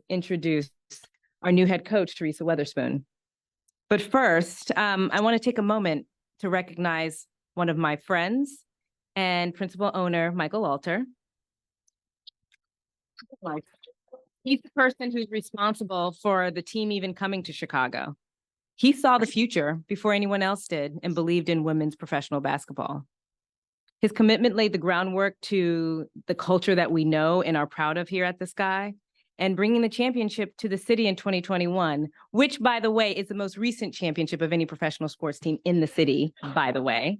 introduce our new head coach, Teresa Weatherspoon. But first, I want to take a moment to recognize one of my friends and principal owner, Michael Alter. He's the person who's responsible for the team even coming to Chicago. He saw the future before anyone else did and believed in women's professional basketball. His commitment laid the groundwork to the culture that we know and are proud of here at the Sky, and bringing the championship to the city in 2021, which, by the way, is the most recent championship of any professional sports team in the city, by the way.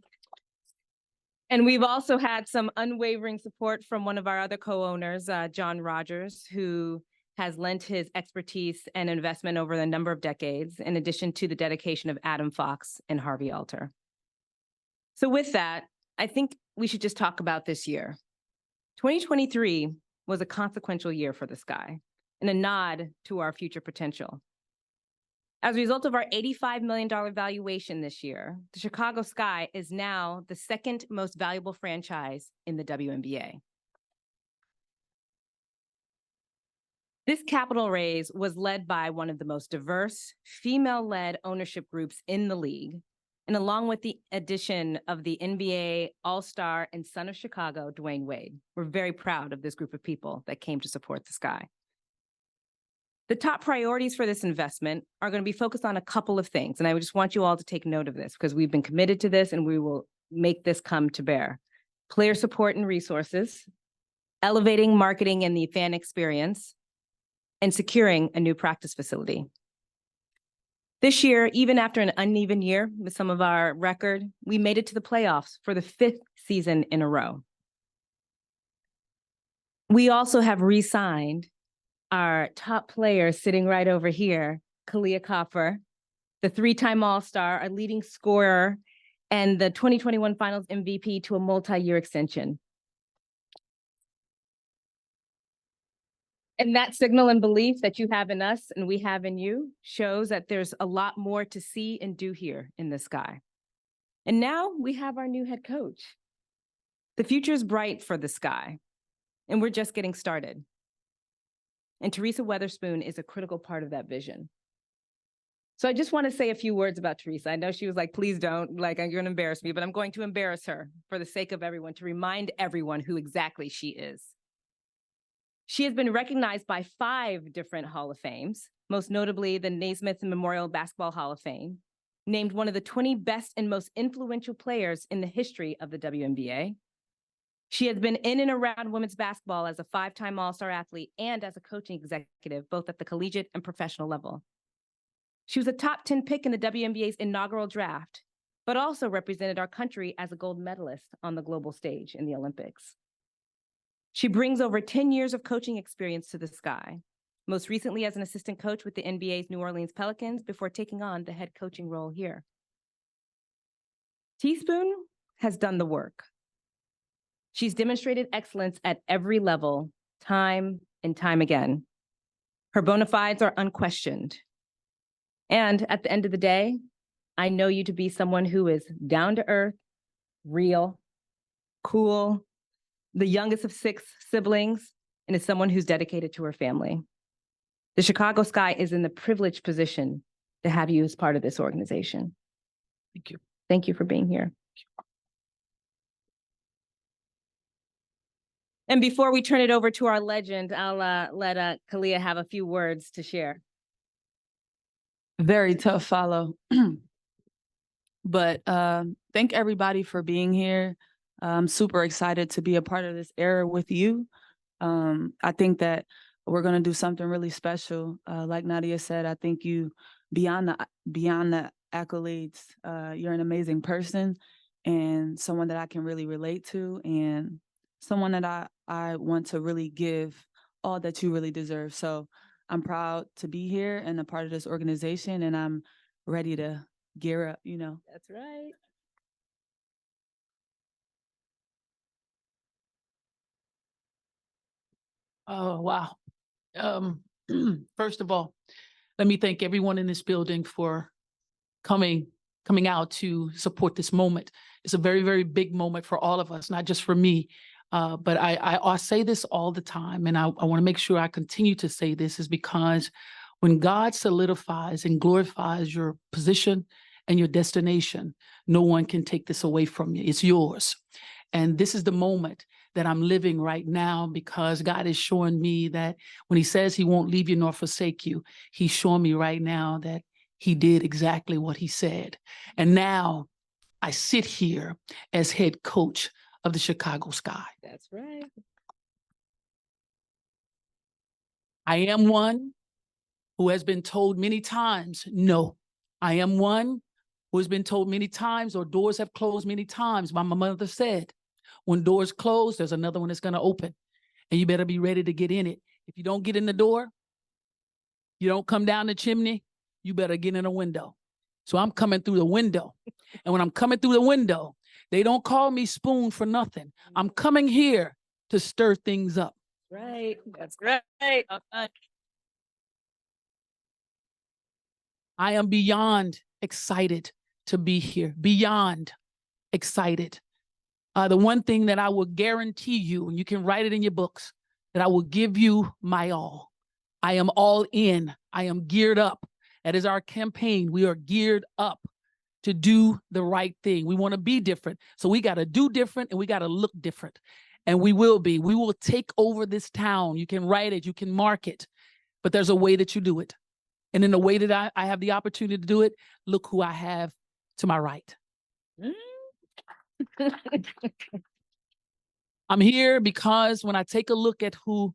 And we've also had some unwavering support from one of our other co-owners, John Rogers, who has lent his expertise and investment over a number of decades, in addition to the dedication of Adam Fox and Harvey Alter. So with that, I think we should just talk about this year. 2023 was a consequential year for the Sky and a nod to our future potential. As a result of our $85 million valuation this year, the Chicago Sky is now the second most valuable franchise in the WNBA. This capital raise was led by one of the most diverse, female-led ownership groups in the league, and along with the addition of the NBA All-Star and Son of Chicago, Dwayne Wade. We're very proud of this group of people that came to support the Sky. The top priorities for this investment are going to be focused on a couple of things, and I just want you all to take note of this because we've been committed to this and we will make this come to bear. Player support and resources, elevating marketing and the fan experience, and securing a new practice facility. This year, even after an uneven year with some of our record, we made it to the playoffs for the 5th season in a row. We also have re-signed our top player sitting right over here, Kahleah, the 3-time All-Star, our leading scorer, and the 2021 Finals MVP to a multi-year extension. And that signal and belief that you have in us and we have in you shows that there's a lot more to see and do here in the Sky. And now we have our new head coach. The future is bright for the Sky, and we're just getting started. And Teresa Weatherspoon is a critical part of that vision. So I just want to say a few words about Teresa. I know she was like, please don't, like, you're going to embarrass me, but I'm going to embarrass her for the sake of everyone, to remind everyone who exactly she is. She has been recognized by 5 different Hall of Fames, most notably the Naismith Memorial Basketball Hall of Fame, named one of the 20 best and most influential players in the history of the WNBA. She has been in and around women's basketball as a 5-time All-Star athlete and as a coaching executive, both at the collegiate and professional level. She was a top 10 pick in the WNBA's inaugural draft, but also represented our country as a gold medalist on the global stage in the Olympics. She brings over 10 years of coaching experience to the Sky, most recently as an assistant coach with the NBA's New Orleans Pelicans before taking on the head coaching role here. Teaspoon has done the work. She's demonstrated excellence at every level, time and time again. Her bona fides are unquestioned. And at the end of the day, I know you to be someone who is down to earth, real, cool, the youngest of 6 siblings, and is someone who's dedicated to her family. The Chicago Sky is in the privileged position to have you as part of this organization. Thank you. Thank you for being here. And before we turn it over to our legend, I'll let Kahleah have a few words to share. Very tough follow. But thank everybody for being here. I'm super excited to be a part of this era with you. I think that we're going to do something really special. Like Nadia said, I think you, beyond the accolades, you're an amazing person and someone that I can really relate to, and someone that I want to really give all that you really deserve. So I'm proud to be here and a part of this organization, and I'm ready to gear up, you know. That's right. Oh, wow. First of all, let me thank everyone in this building for coming out to support this moment. It's a very, very big moment for all of us, not just for me, But I say this all the time, and I want to make sure I continue to say this, is because when God solidifies and glorifies your position and your destination, no one can take this away from you. It's yours. And this is the moment that I'm living right now, because God is showing me that when he says he won't leave you nor forsake you, he's showing me right now that he did exactly what he said. And now I sit here as head coach of the Chicago Sky. That's right. I am one who has been told many times, no. I am one who has been told many times, or doors have closed many times. My mother said, when doors close, there's another one that's going to open, and you better be ready to get in it. If you don't get in the door, you don't come down the chimney, you better get in a window. So I'm coming through the window. And when I'm coming through the window, they don't call me Spoon for nothing. I'm coming here to stir things up. Right. That's right. Okay. I am beyond excited to be here, beyond excited. The one thing that I will guarantee you, and you can write it in your books, that I will give you my all. I am all in. I am geared up. That is our campaign. We are geared up to do the right thing. We want to be different. So we got to do different, and we got to look different. And we will be. We will take over this town. You can write it. You can mark it. But there's a way that you do it. And in the way that I have the opportunity to do it, look who I have to my right. I'm here because when I take a look at who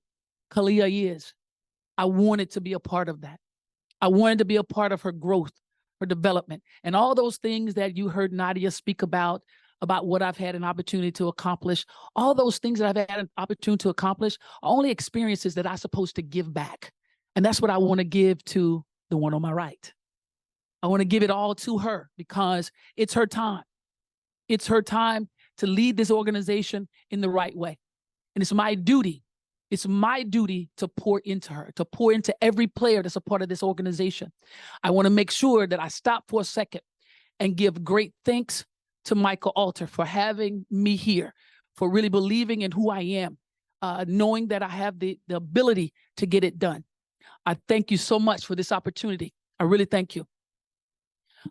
Kahleah is, I wanted to be a part of that. I wanted to be a part of her growth, her development, and all those things that you heard Nadia speak about what I've had an opportunity to accomplish. All those things that I've had an opportunity to accomplish are only experiences that I'm supposed to give back. And that's what I want to give to the one on my right. I want to give it all to her because it's her time. It's her time to lead this organization in the right way. And it's my duty. It's my duty to pour into her, to pour into every player that's a part of this organization. I want to make sure that I stop for a second and give great thanks to Michael Alter for having me here, for really believing in who I am, knowing that I have the ability to get it done. I thank you so much for this opportunity. I really thank you.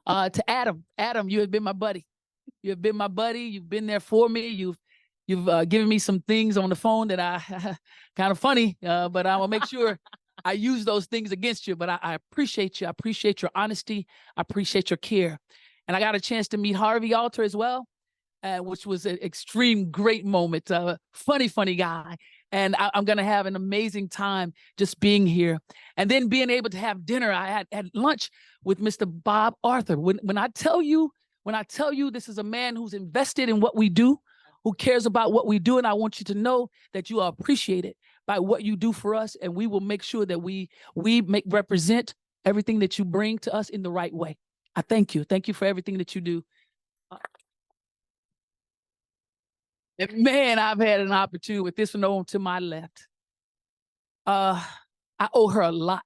To Adam, you have been my buddy. You have been my buddy. You've been there for me. You've given me some things on the phone that I kind of funny, but I will make sure I use those things against you. But I appreciate you. I appreciate your honesty. I appreciate your care. And I got a chance to meet Harvey Alter as well, which was an extreme great moment. Funny guy. And I'm going to have an amazing time just being here. And then being able to have dinner. I had lunch with Mr. Bob Arthur. When I tell you this is a man who's invested in what we do, who cares about what we do. And I want you to know that you are appreciated by what you do for us. And we will make sure that we represent everything that you bring to us in the right way. I thank you. Thank you for everything that you do. And man, I've had an opportunity with this one on to my left. I owe her a lot.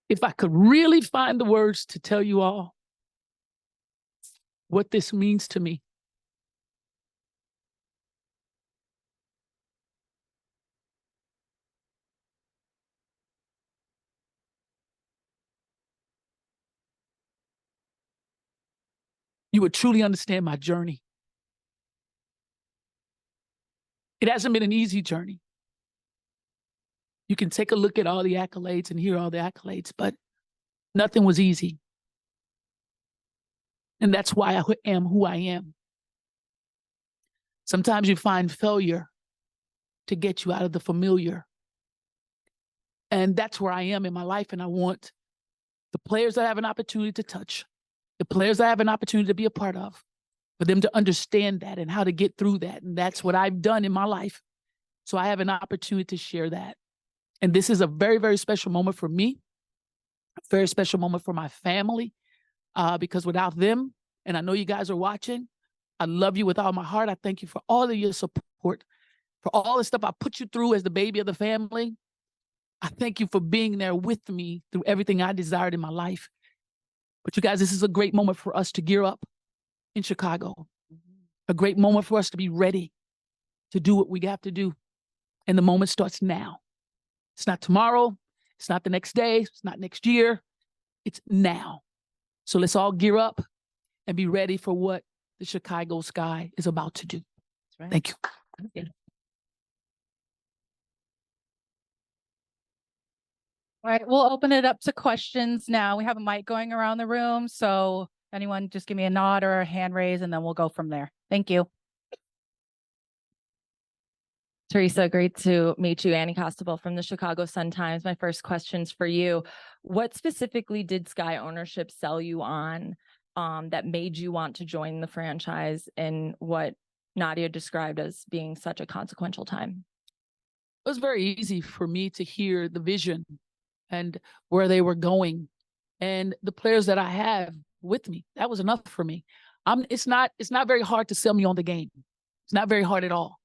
If I could really find the words to tell you all what this means to me. You would truly understand my journey. It hasn't been an easy journey. You can take a look at all the accolades and hear all the accolades, but nothing was easy. And that's why I am who I am. Sometimes you find failure to get you out of the familiar. And that's where I am in my life. And I want the players that I have an opportunity to touch, the players that I have an opportunity to be a part of, for them to understand that and how to get through that. And that's what I've done in my life. So I have an opportunity to share that. And this is a very, very special moment for me, a very special moment for my family, because without them, and I know you guys are watching, I love you with all my heart. I thank you for all of your support. for all the stuff I put you through as the baby of the family. I thank you for being there with me through everything I desired in my life. But you guys, this is a great moment for us to gear up in Chicago. A great moment for us to be ready to do what we have to do. And the moment starts now. It's not tomorrow. It's not the next day. It's not next year. It's now. So let's all gear up and be ready for what the Chicago Sky is about to do. That's right. Thank you. Okay. All right, we'll open it up to questions now. We have a mic going around the room, so anyone just give me a nod or a hand raise, and then we'll go from there. Thank you. Teresa, great to meet you. Annie Costabile from the Chicago Sun-Times. My first question's for you. What specifically did Sky ownership sell you on that made you want to join the franchise in what Nadia described as being such a consequential time? It was very easy for me to hear the vision and where they were going and the players that I have with me. That was enough for me. It's not very hard to sell me on the game. It's not very hard at all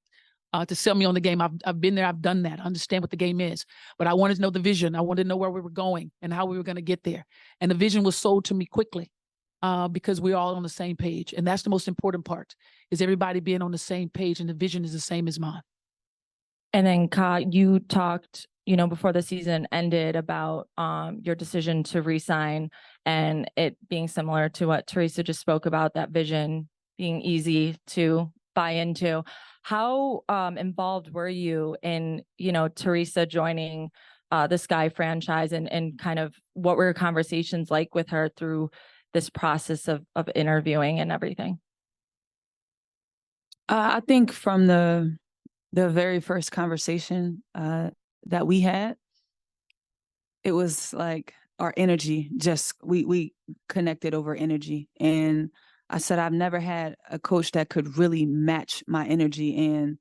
to sell me on the game. I've been there. I've done that. I understand what the game is, but I wanted to know the vision. I wanted to know where we were going and how we were going to get there. And the vision was sold to me quickly because we're all on the same page. And that's the most important part, is everybody being on the same page and the vision is the same as mine. And then, Ka, you talked, before the season ended about your decision to re-sign and it being similar to what Teresa just spoke about, that vision being easy to buy into. How involved were you in, Teresa joining the Sky franchise and kind of what were your conversations like with her through this process of interviewing and everything? I think from the very first conversation that we had, it was like our energy, we connected over energy. And I said, I've never had a coach that could really match my energy. And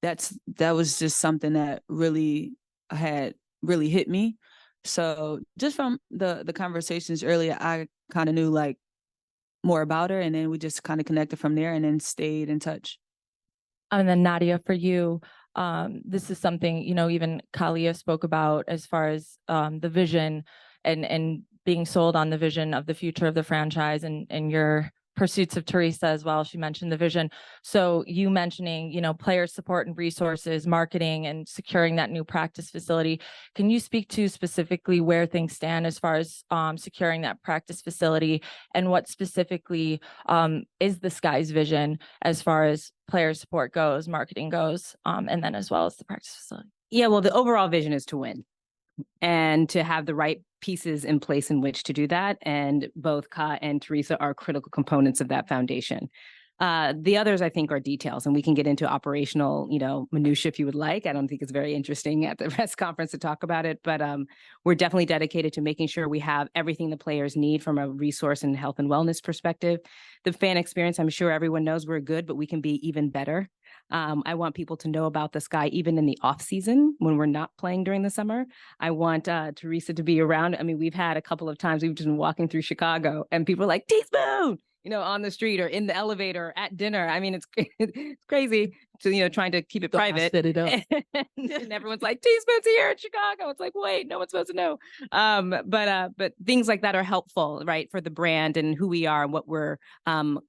that was just something that really hit me. So just from the conversations earlier, I kind of knew like more about her, and then we just kind of connected from there and then stayed in touch. And then Nadia, for you, this is something, even Kahleah spoke about as far as the vision and being sold on the vision of the future of the franchise and your pursuits of Teresa as well. She mentioned the vision. So you mentioning, player support and resources, marketing, and securing that new practice facility. Can you speak to specifically where things stand as far as securing that practice facility, and what specifically is the Sky's vision as far as player support goes, marketing goes, and then as well as the practice facility? Yeah, well, the overall vision is to win and to have the right pieces in place in which to do that. And both Ka and Teresa are critical components of that foundation. The others, I think, are details, and we can get into operational, minutia if you would like. I don't think it's very interesting at the press conference to talk about it, but we're definitely dedicated to making sure we have everything the players need from a resource and health and wellness perspective. The fan experience, I'm sure everyone knows we're good, but we can be even better. I want people to know about the Sky even in the off season when we're not playing during the summer. I want Teresa to be around. I mean, we've had a couple of times we've just been walking through Chicago and people are like, teaspoon, on the street or in the elevator or at dinner. I mean, it's crazy to, trying to keep it private. Set it up. And everyone's like, teaspoon's here in Chicago. It's like, wait, no one's supposed to know. But things like that are helpful, right, for the brand and who we are and what we're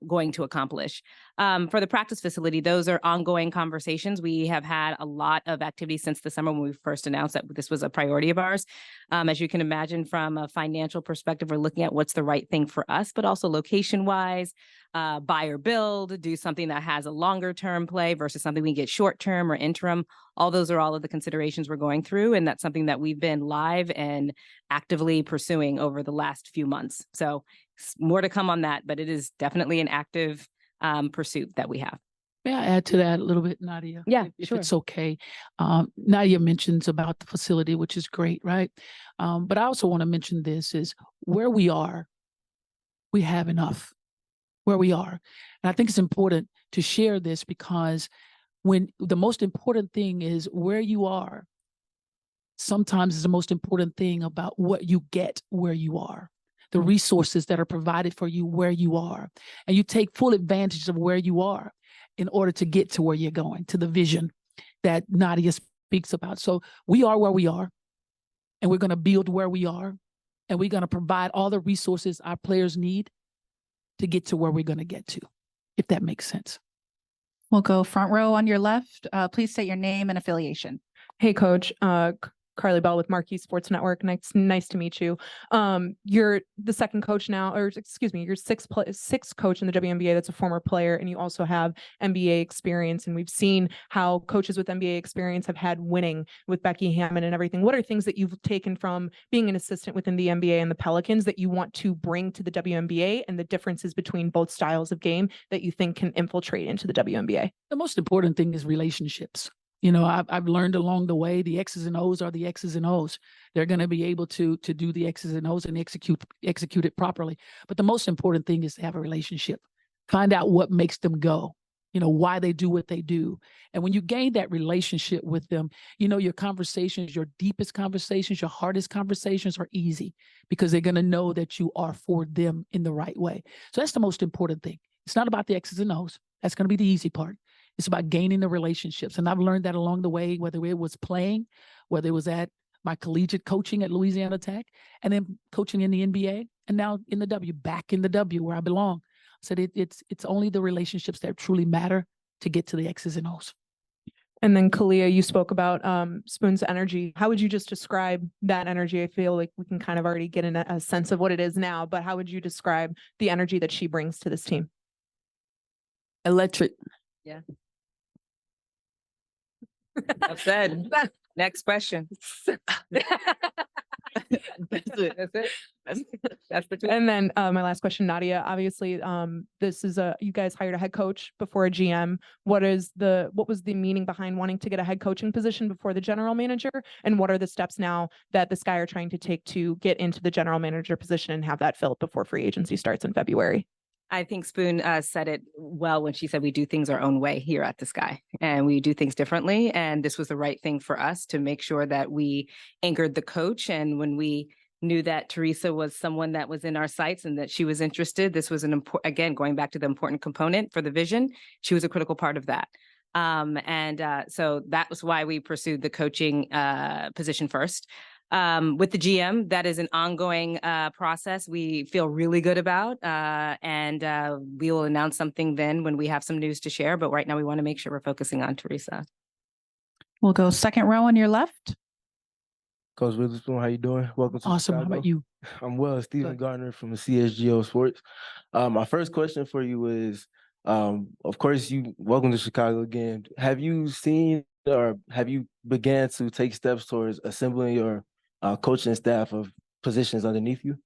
going to accomplish. For the practice facility, those are ongoing conversations. We have had a lot of activity since the summer when we first announced that this was a priority of ours. As you can imagine, from a financial perspective, we're looking at what's the right thing for us, but also location-wise, buy or build, do something that has a longer term play versus something we get short term or interim. All those are all of the considerations we're going through. And that's something that we've been live and actively pursuing over the last few months. So more to come on that, but it is definitely an active pursuit that we have. May I add to that a little bit, Nadia? Yeah, if sure. it's okay. Nadia mentions about the facility, which is great, right? But I also want to mention this is where we are, we have enough where we are. And I think it's important to share this because when the most important thing is where you are, sometimes is the most important thing about what you get where you are. The resources that are provided for you where you are. And you take full advantage of where you are in order to get to where you're going, to the vision that Nadia speaks about. So we are where we are, and we're going to build where we are, and we're going to provide all the resources our players need to get to where we're going to get to, if that makes sense. We'll go front row on your left. Please state your name and affiliation. Hey, Coach. Carly Bell with Marquee Sports Network. Nice to meet you. You're the second coach now, or excuse me, you're sixth coach in the WNBA that's a former player, and you also have NBA experience. And we've seen how coaches with NBA experience have had winning with Becky Hammon and everything. What are things that you've taken from being an assistant within the NBA and the Pelicans that you want to bring to the WNBA, and the differences between both styles of game that you think can infiltrate into the WNBA? The most important thing is relationships. You know, I've learned along the way, the X's and O's are the X's and O's. They're going to be able to do the X's and O's and execute it properly. But the most important thing is to have a relationship. Find out what makes them go, you know, why they do what they do. And when you gain that relationship with them, you know, your conversations, your deepest conversations, your hardest conversations are easy, because they're going to know that you are for them in the right way. So that's the most important thing. It's not about the X's and O's. That's going to be the easy part. It's about gaining the relationships. And I've learned that along the way, whether it was playing, whether it was at my collegiate coaching at Louisiana Tech, and then coaching in the NBA, and now in the W, back in the W where I belong. I said it's only the relationships that truly matter to get to the X's and O's. And then Kahleah, you spoke about Spoon's energy. How would you just describe that energy? I feel like we can kind of already get in a sense of what it is now, but how would you describe the energy that she brings to this team? Electric. Yeah. I've said. Next question. That's it. That's the truth. And then my last question, Nadia, obviously this is you guys hired a head coach before a GM. What was the meaning behind wanting to get a head coaching position before the general manager? And what are the steps now that the Sky are trying to take to get into the general manager position and have that filled before free agency starts in February? I think Spoon said it well when she said we do things our own way here at the Sky, and we do things differently. And this was the right thing for us to make sure that we anchored the coach. And when we knew that Teresa was someone that was in our sights and that she was interested, this was an important, again, going back to the important component for the vision, she was a critical part of that. So that was why we pursued the coaching position first. With the GM, that is an ongoing process we feel really good about, and we will announce something then when we have some news to share. But right now we want to make sure we're focusing on Teresa. We'll go second row on your left. Coach Weatherspoon, how you doing? Welcome to Awesome. Chicago. How about you? I'm well. Stephen Good. Gardner from the CSGO Sports. My first question for you is, of course, welcome to Chicago again. Have you seen or have you began to take steps towards assembling your coaching staff of positions underneath you?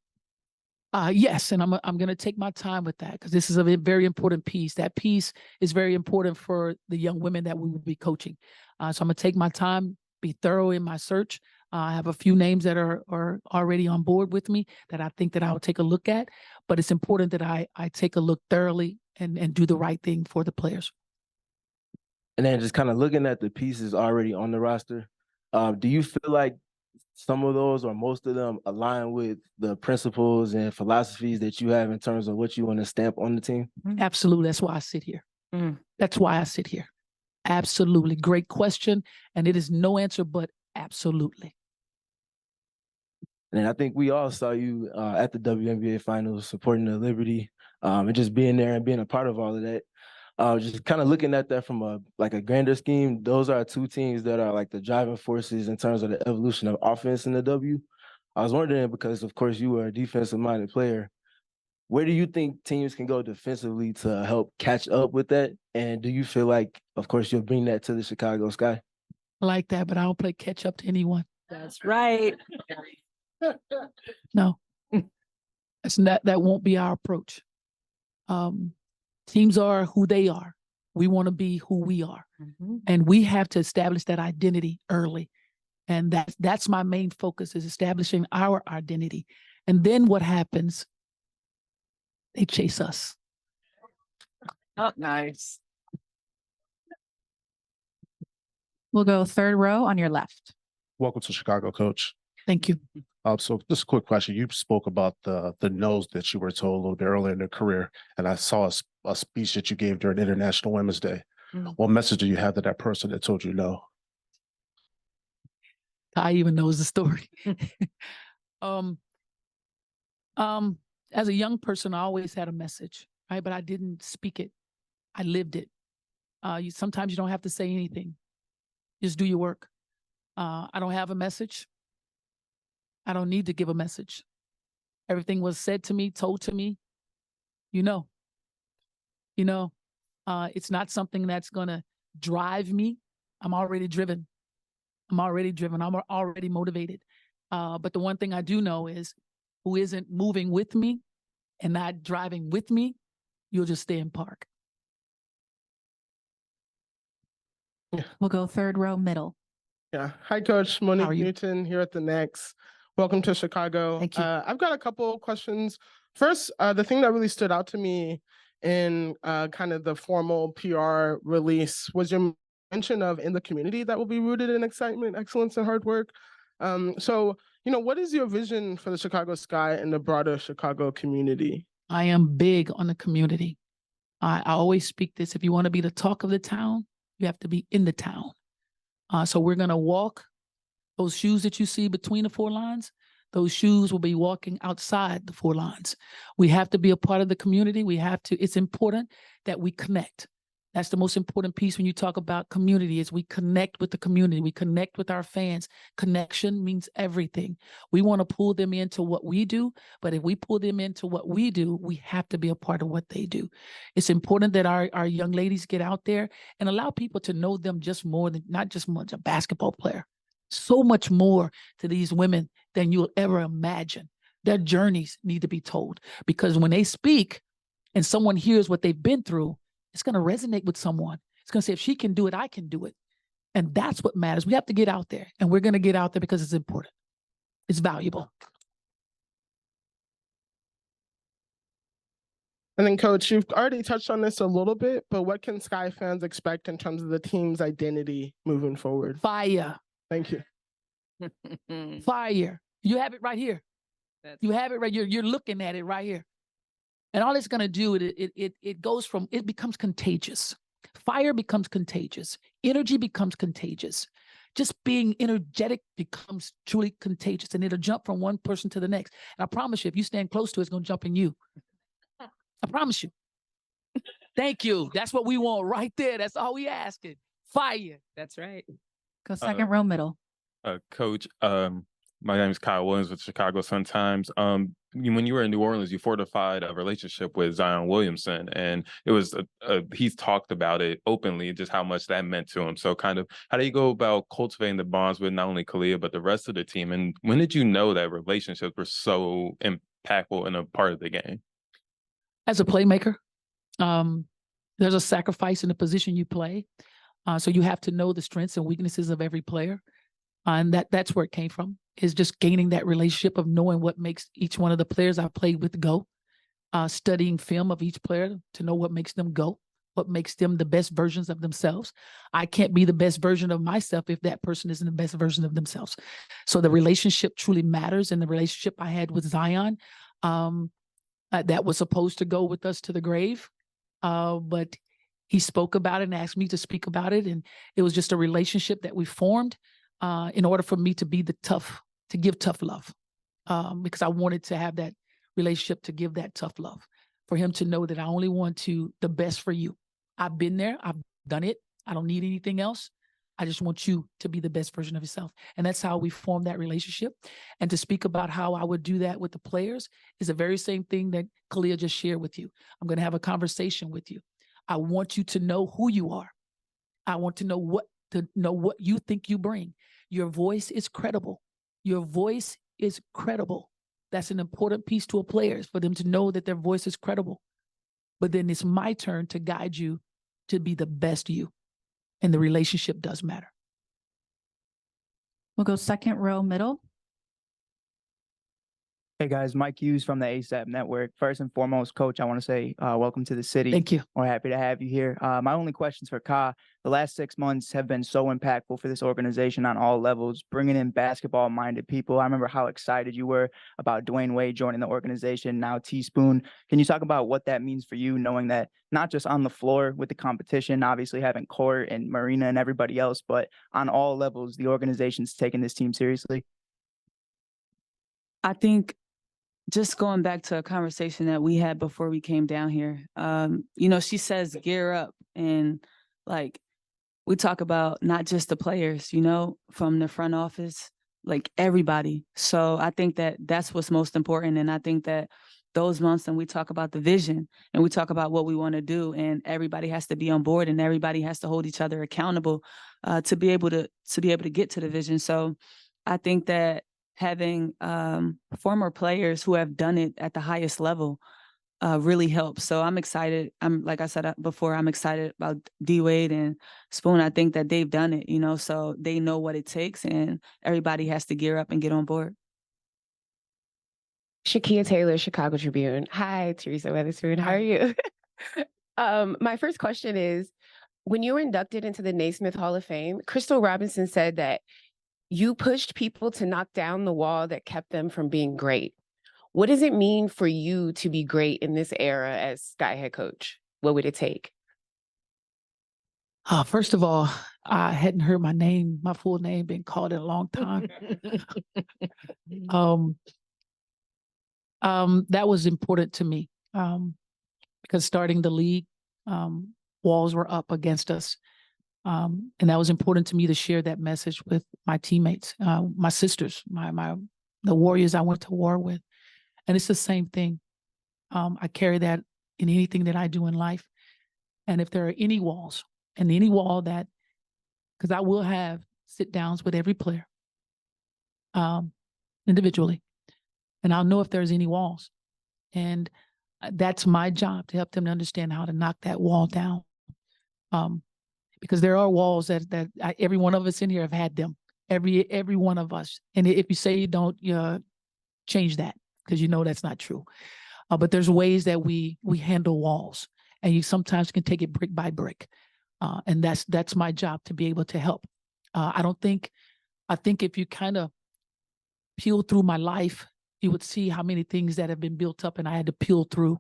Yes, and I'm going to take my time with that, because this is a very important piece. That piece is very important for the young women that we will be coaching. So I'm going to take my time, be thorough in my search. I have a few names that are already on board with me that I think that I'll take a look at, but it's important that I take a look thoroughly and do the right thing for the players. And then just kind of looking at the pieces already on the roster, do you feel like some of those or most of them align with the principles and philosophies that you have in terms of what you want to stamp on the team? Absolutely. That's why I sit here. That's why I sit here. Absolutely. Great question. And it is no answer, but absolutely. And I think we all saw you at the WNBA finals supporting the Liberty, and just being there and being a part of all of that. Just kind of looking at that from a grander scheme, those are two teams that are like the driving forces in terms of the evolution of offense in the W. I was wondering, because of course you were a defensive-minded player, where do you think teams can go defensively to help catch up with that? And do you feel like, of course, you'll bring that to the Chicago Sky? I like that, but I don't play catch up to anyone. That's right. No, that won't be our approach. Teams are who they are. We want to be who we are. And we have to establish that identity early. And that's my main focus, is establishing our identity. And then what happens? They chase us. Oh, nice. We'll go third row on your left. Welcome to Chicago, Coach. Thank you. So just a quick question. You spoke about the no's that you were told a little bit earlier in your career, and I saw a speech that you gave during International Women's Day. What message do you have to that person that told you no? Kai even knows the story. As a young person, I always had a message, right? But I didn't speak it. I lived it. Sometimes you don't have to say anything. Just do your work. I don't have a message. I don't need to give a message. Everything was said to me, told to me. You know, it's not something that's going to drive me. I'm already driven. I'm already motivated. But the one thing I do know is who isn't moving with me and not driving with me, you'll just stay in park. Yeah. We'll go third row middle. Yeah. Hi, Coach. How Monique are you? Newton here at the Next. Welcome to Chicago. Thank you. I've got a couple questions. First, the thing that really stood out to me in kind of the formal PR release was your mention of in the community that will be rooted in excitement, excellence, and hard work. So, what is your vision for the Chicago Sky and the broader Chicago community? I am big on the community. I always speak this. If you want to be the talk of the town, you have to be in the town. So we're going to walk those shoes that you see between the four lines. Those shoes will be walking outside the four lines. We have to be a part of the community. It's important that we connect. That's the most important piece when you talk about community is we connect with the community. We connect with our fans. Connection means everything. We want to pull them into what we do, but if we pull them into what we do, we have to be a part of what they do. It's important that our young ladies get out there and allow people to know them just more than, not just much a basketball player. So much more to these women than you'll ever imagine. Their journeys need to be told because when they speak and someone hears what they've been through, it's going to resonate with someone. It's going to say, if she can do it, I can do it. And that's what matters. We have to get out there, and we're going to get out there because it's important. It's valuable. And then, Coach, you've already touched on this a little bit, but what can Sky fans expect in terms of the team's identity moving forward? Fire. Thank you. Fire. You have it right here. You have it right. You're looking at it right here. And all it's going to do, it becomes contagious. Fire becomes contagious. Energy becomes contagious. Just being energetic becomes truly contagious. And it'll jump from one person to the next. And I promise you, if you stand close to it, it's going to jump in you. I promise you. Thank you. That's what we want right there. That's all we asking. Fire. That's right. Go second row middle. Coach, my name is Kyle Williams with Chicago Sun-Times. When you were in New Orleans, you fortified a relationship with Zion Williamson, and it was he's talked about it openly, just how much that meant to him. So kind of how do you go about cultivating the bonds with not only Kahleah, but the rest of the team? And when did you know that relationships were so impactful and a part of the game? As a playmaker, there's a sacrifice in the position you play. So you have to know the strengths and weaknesses of every player. And that's where it came from, is just gaining that relationship of knowing what makes each one of the players I played with go, studying film of each player to know what makes them go, what makes them the best versions of themselves. I can't be the best version of myself if that person isn't the best version of themselves. So the relationship truly matters. And the relationship I had with Zion, that was supposed to go with us to the grave. But he spoke about it and asked me to speak about it. And it was just a relationship that we formed in order for me to be to give tough love, because I wanted to have that relationship to give that tough love, for him to know that I only want the best for you. I've been there. I've done it. I don't need anything else. I just want you to be the best version of yourself. And that's how we formed that relationship. And to speak about how I would do that with the players is the very same thing that Kahleah just shared with you. I'm going to have a conversation with you. I want you to know who you are. I want to know what you think you bring. Your voice is credible. Your voice is credible. That's an important piece to a player, is for them to know that their voice is credible. But then it's my turn to guide you to be the best you. And the relationship does matter. We'll go second row middle. Hey guys, Mike Hughes from the ASAP Network. First and foremost, Coach, I want to say welcome to the city. Thank you. We're happy to have you here. My only questions for Ka. The last 6 months have been so impactful for this organization on all levels, bringing in basketball-minded people. I remember how excited you were about Dwayne Wade joining the organization, now Teaspoon. Can you talk about what that means for you, knowing that not just on the floor with the competition, obviously having Court and Marina and everybody else, but on all levels, the organization's taking this team seriously? I think just going back to a conversation that we had before we came down here, she says gear up, and like we talk about not just the players, from the front office, like everybody. So I think that that's what's most important. And I think that those months, and we talk about the vision and we talk about what we want to do, and everybody has to be on board and everybody has to hold each other accountable to be able to get to the vision. So I think that having former players who have done it at the highest level really helps. So I'm excited. Like I said before, I'm excited about D Wade and Spoon. I think that they've done it, so they know what it takes, and everybody has to gear up and get on board. Shakia Taylor, Chicago Tribune. Hi, Teresa Weatherspoon. How are you? My first question is, when you were inducted into the Naismith Hall of Fame, Crystal Robinson said that you pushed people to knock down the wall that kept them from being great. What does it mean for you to be great in this era as Sky head coach? What would it take? First of all, I hadn't heard my full name being called in a long time. That was important to me because starting the league, walls were up against us. And that was important to me to share that message with my teammates, my sisters, the warriors I went to war with. And it's the same thing. I carry that in anything that I do in life. And if there are any walls, and any wall that, because I will have sit downs with every player individually, and I'll know if there's any walls. And that's my job, to help them to understand how to knock that wall down. Because there are walls that every one of us in here have had them, every one of us. And if you say you don't, change that, because that's not true. But there's ways that we handle walls, and you sometimes can take it brick by brick. And that's my job, to be able to help. I think if you kind of peel through my life, you would see how many things that have been built up and I had to peel through.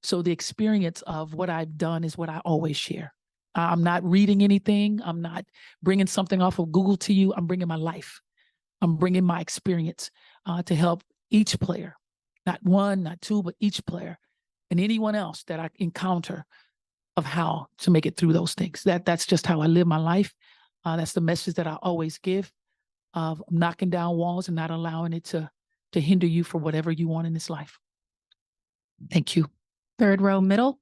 So the experience of what I've done is what I always share. I'm not reading anything. I'm not bringing something off of Google to you. I'm bringing my life. I'm bringing my experience to help each player, not one, not two, but each player and anyone else that I encounter, of how to make it through those things. That's just how I live my life. That's the message that I always give, of knocking down walls and not allowing it to hinder you for whatever you want in this life. Thank you. Third row middle.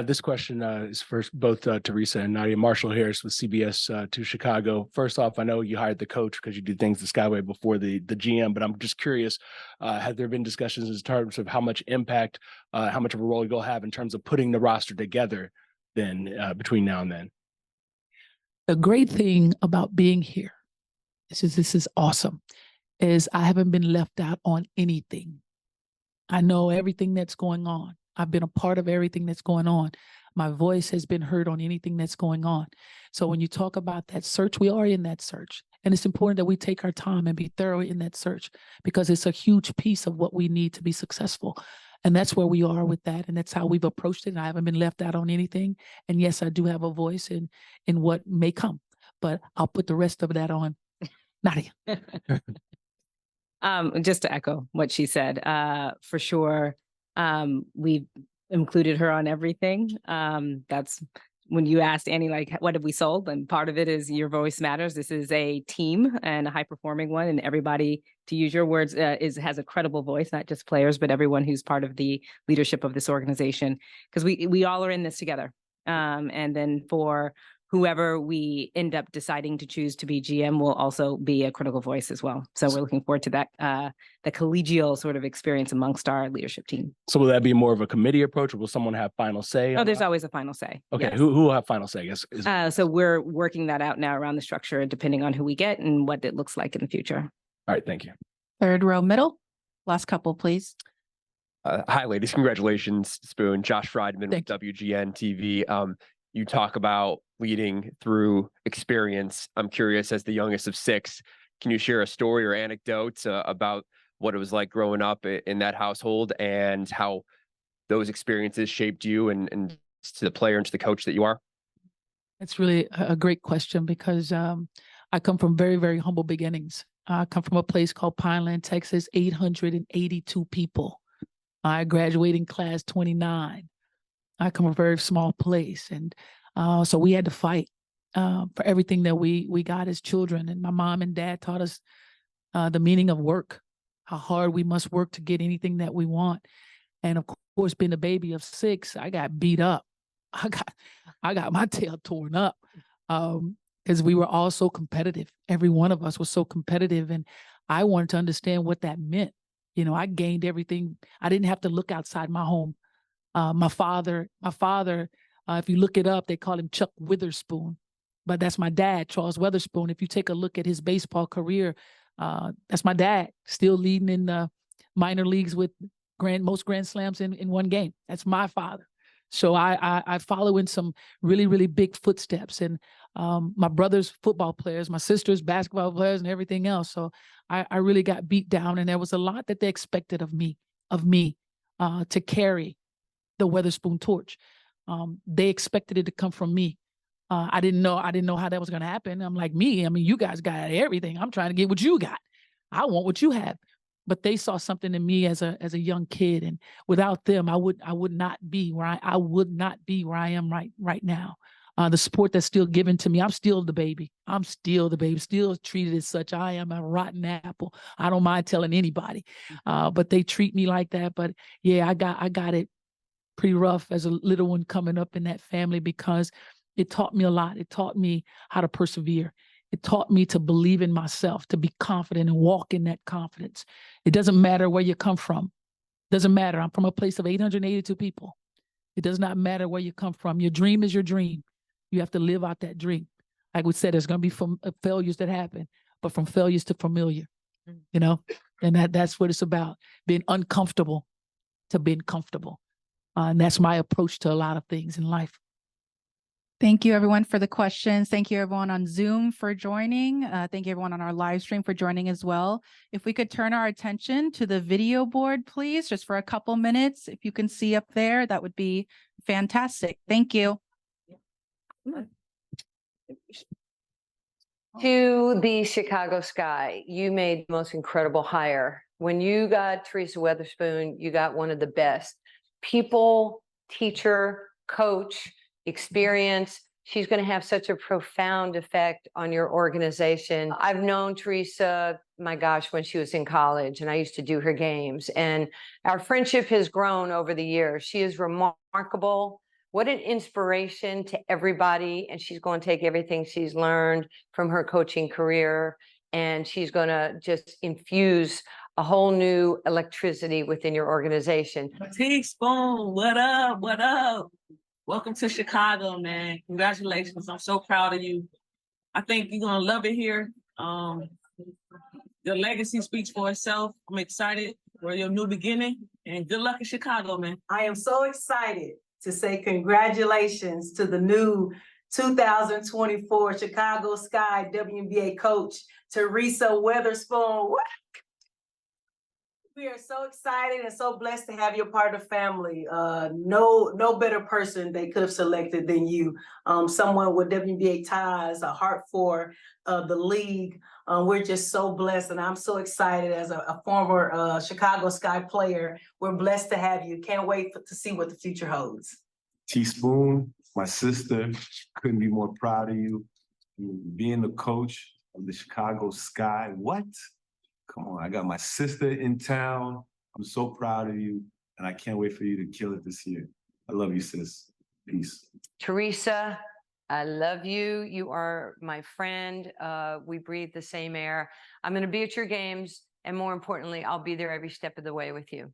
This question is for both Teresa and Nadia. Marshall Harris with CBS 2 Chicago. First off, I know you hired the coach because you did things the Skyway before the GM, but I'm just curious, have there been discussions in terms of how much impact, how much of a role you'll have in terms of putting the roster together then between now and then? The great thing about being here, this is awesome, is I haven't been left out on anything. I know everything that's going on. I've been a part of everything that's going on. My voice has been heard on anything that's going on. So when you talk about that search, we are in that search. And it's important that we take our time and be thorough in that search, because it's a huge piece of what we need to be successful. And that's where we are with that. And that's how we've approached it. And I haven't been left out on anything. And yes, I do have a voice in what may come, but I'll put the rest of that on Nadia. Just to echo what she said, for sure. We've included her on everything. That's when you asked Annie, like, what have we sold? And part of it is your voice matters. This is a team and a high performing one. And everybody, to use your words, has a credible voice, not just players, but everyone who's part of the leadership of this organization, because we all are in this together. And then for whoever we end up deciding to choose to be GM will also be a critical voice as well. So we're looking forward to that, the collegial sort of experience amongst our leadership team. So will that be more of a committee approach, or will someone have final say? Oh, there's always a final say. Okay, yes. who will have final say, I guess? So we're working that out now around the structure, depending on who we get and what it looks like in the future. All right, thank you. Third row middle. Last couple, please. Hi, ladies. Congratulations, Spoon. Josh Friedman with WGN TV. You talk about leading through experience. I'm curious, as the youngest of 6, can you share a story or anecdote about what it was like growing up in that household and how those experiences shaped you and to the player and to the coach that you are? It's really a great question because I come from very, very humble beginnings. I come from a place called Pineland, Texas, 882 people. I graduated in class 29. I come from a very small place. And so we had to fight for everything that we got as children. And my mom and dad taught us the meaning of work, how hard we must work to get anything that we want. And of course, being a baby of 6, I got beat up. I got my tail torn up because we were all so competitive. Every one of us was so competitive. And I wanted to understand what that meant. You know, I gained everything. I didn't have to look outside my home. My father, if you look it up, they call him Chuck Witherspoon, but that's my dad, Charles Weatherspoon. If you take a look at his baseball career, that's my dad, still leading in the minor leagues with most grand slams in one game. That's my father. So I follow in some really, really big footsteps, and my brother's football players, my sister's basketball players, and everything else. So I really got beat down, and there was a lot that they expected of me to carry the Weatherspoon torch. They expected it to come from me. I didn't know how that was going to happen. I'm like, you guys got everything. I'm trying to get what you got. I want what you have. But they saw something in me as a young kid, and without them, I would not be where I am right now. The support that's still given to me, I'm still the baby. Still treated as such. I am a rotten apple. I don't mind telling anybody, but they treat me like that. But yeah, I got it pretty rough as a little one coming up in that family because it taught me a lot. It taught me how to persevere. It taught me to believe in myself, to be confident and walk in that confidence. It doesn't matter where you come from. It doesn't matter. I'm from a place of 882 people. It does not matter where you come from. Your dream is your dream. You have to live out that dream. Like we said, there's going to be failures that happen, but from failures to familiar, you know, and that's what it's about, being uncomfortable to being comfortable. And that's my approach to a lot of things in life. Thank you, everyone, for the questions. Thank you, everyone on Zoom for joining. Thank you, everyone on our live stream for joining as well. If we could turn our attention to the video board, please, just for a couple minutes. If you can see up there, that would be fantastic. Thank you. To the Chicago Sky, you made the most incredible hire. When you got Teresa Weatherspoon, you got one of the best people, teacher, coach, experience. She's going to have such a profound effect on your organization. I've known Teresa, my gosh, when she was in college, and I used to do her games, and our friendship has grown over the years. She is remarkable. What an inspiration to everybody. And she's going to take everything she's learned from her coaching career, and she's going to just infuse a whole new electricity within your organization. Spoon, what up? What up? Welcome to Chicago, man. Congratulations. I'm so proud of you. I think you're going to love it here. Your legacy speaks for itself. I'm excited for your new beginning, and good luck in Chicago, man. I am so excited to say congratulations to the new 2024 Chicago Sky WNBA coach, Teresa Weatherspoon. We are so excited and so blessed to have you a part of the family. No better person they could have selected than you. Someone with WNBA ties, a heart for the league. We're just so blessed, and I'm so excited as a former Chicago Sky player. We're blessed to have you. Can't wait to see what the future holds. T-Spoon, my sister, couldn't be more proud of you. Being the coach of the Chicago Sky, what? Come on, I got my sister in town. I'm so proud of you, and I can't wait for you to kill it this year. I love you, sis. Peace. Teresa, I love you. You are my friend. We breathe the same air. I'm going to be at your games, and more importantly, I'll be there every step of the way with you.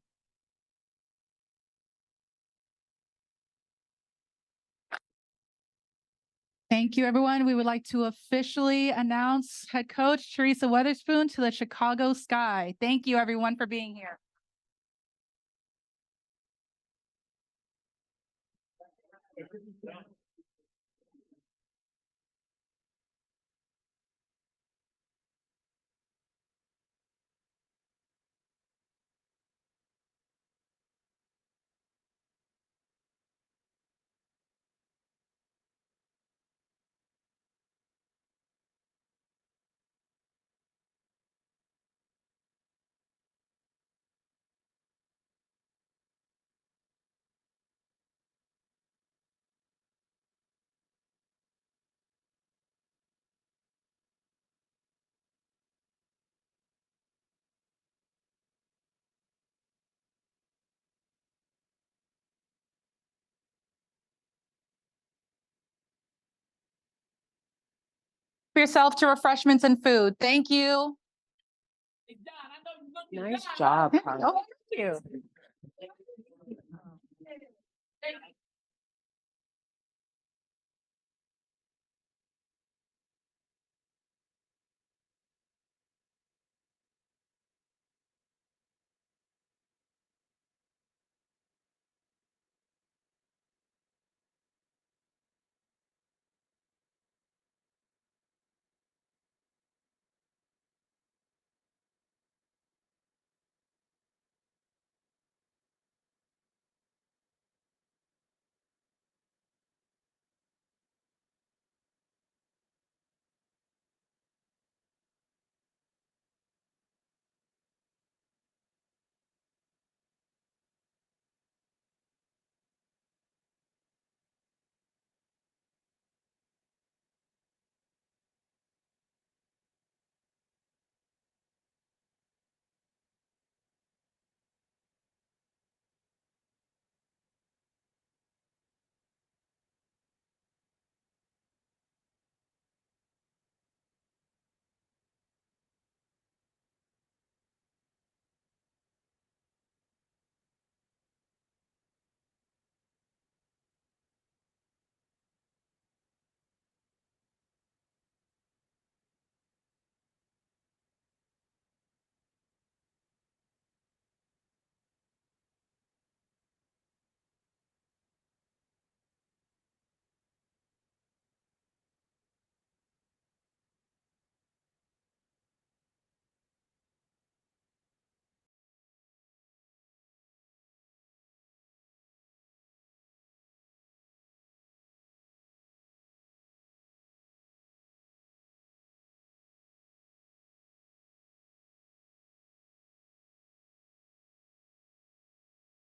Thank you, everyone. We would like to officially announce head coach Teresa Weatherspoon to the Chicago Sky. Thank you, everyone, for being here. Yourself to refreshments and food. Thank you. Nice job, Carla. Oh, thank you.